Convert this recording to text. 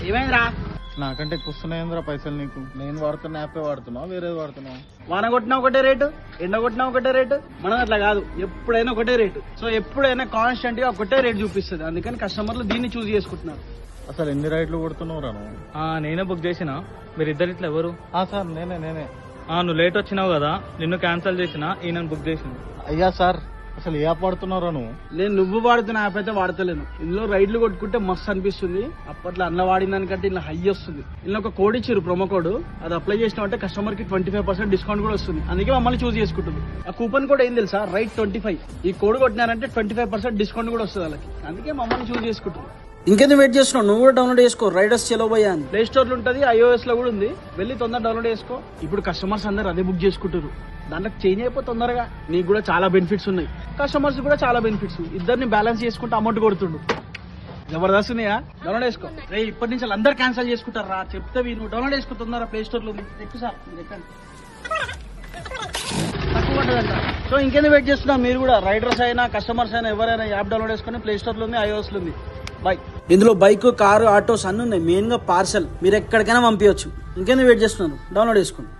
ఏమైందిరా? నాకంటే ఎక్కువ వస్తున్నాయిందిరా పైసలు నీకు. నేను వాడుతున్న యాపే వాడుతున్నావు, వేరేది వాడుతున్నావు? వాన కొట్టినా ఒకటే రేటు, ఎండ కొట్టినా ఒకటే రేటు. మనం అట్లా కాదు, ఎప్పుడైనా ఒకటే రేటు. సో ఎప్పుడైనా కాన్స్టెంట్ గా ఒకటే రేట్ చూపిస్తుంది. అందుకని కస్టమర్లు దీన్ని చూస్ చేసుకుంటున్నారు. అసలు ఎన్ని రైడ్లు కొడుతున్నావు రా నువ్వు? నేనే బుక్ చేసిన. మీరిద్దరు ఇట్లా ఎవరు? సార్ నేనే. నువ్వు లేట్ వచ్చినావు కదా, నిన్ను క్యాన్సిల్ చేసిన, ఈయన బుక్ చేసిన. అయ్యా సార్, అసలు ఏ యాప్ వాడుతున్నారా నువ్వు? నేను నువ్వు వాడుతున్న యాప్ అయితే వాడతలేను. ఇందులో రైడ్లు కొట్టుకుంటే మస్తు అనిపిస్తుంది. అప్పట్లో అన్న వాడిన దానికంటే ఇలా హై వస్తుంది. ఇందులో ఒక కోడ్ ఇచ్చారు, ప్రోమో కోడ్. అది అప్లై చేసినామంటే కస్టమర్ కి 25% డిస్కౌంట్ కూడా వస్తుంది. అందుకే మమ్మల్ని చూస్ చేసుకుంటుంది. ఆ కూపన్ కోడ్ ఏం తెలుసా? రైట్ 25. ఈ కోడ్ కొట్టినారంటే 25% డిస్కౌంట్ కూడా వస్తుంది వాళ్ళకి. అందుకే మమ్మల్ని చూస్ చేసుకుంటుంది. ఇంకెందుకు వెయిట్ చేస్తున్నావు? నువ్వు కూడా డౌన్లోడ్ చేసుకో రైడర్స్ చలో భయ్యా అని. ప్లే స్టోర్ లో ఉంటుంది, iOS లో కూడా ఉంది. వెళ్ళి తొందర డౌన్లోడ్ చేసుకో. ఇప్పుడు కస్టమర్స్ అందరు అదే బుక్ చేసుకుంటారు. దాంట్లో చేంజ్ అయిపో తొందరగా. నీకు కూడా చాలా బెనిఫిట్స్ ఉన్నాయి, కస్టమర్స్ కూడా చాలా బెనిఫిట్స్. ఇద్దరిని బ్యాలెన్స్ చేసుకుంటే అమౌంట్ కొడుతుండు. జబర్దస్త్ ఉన్నాయా? డౌన్లోడ్ చేసుకో. రే ఇప్పటి నుంచి అందరు క్యాన్సిల్ చేసుకుంటారు రా. చెప్తే నువ్వు డౌన్లోడ్ చేసుకో తొందర. ప్లే స్టోర్ లో ఉంది. ఎక్కువ సార్ మీరు ఎక్కండి, తక్కువ పడ్డదంట. సో ఇంకెందుకు వెయిట్ చేస్తున్నా? మీరు కూడా రైడర్స్ అయినా కస్టమర్స్ అయినా ఎవరైనా యాప్ డౌన్లోడ్ చేసుకుని ప్లే స్టోర్ లో ఉంది, iOS లో ఉంది. బై. ఇందులో బైక్, కారు, ఆటోస్ అన్ని ఉన్నాయి. మెయిన్ గా పార్సల్ మీరు ఎక్కడికైనా పంపించచ్చు. ఇంకెందుకు వెయిట్ చేస్తున్నారు? డౌన్లోడ్ చేసుకోండి.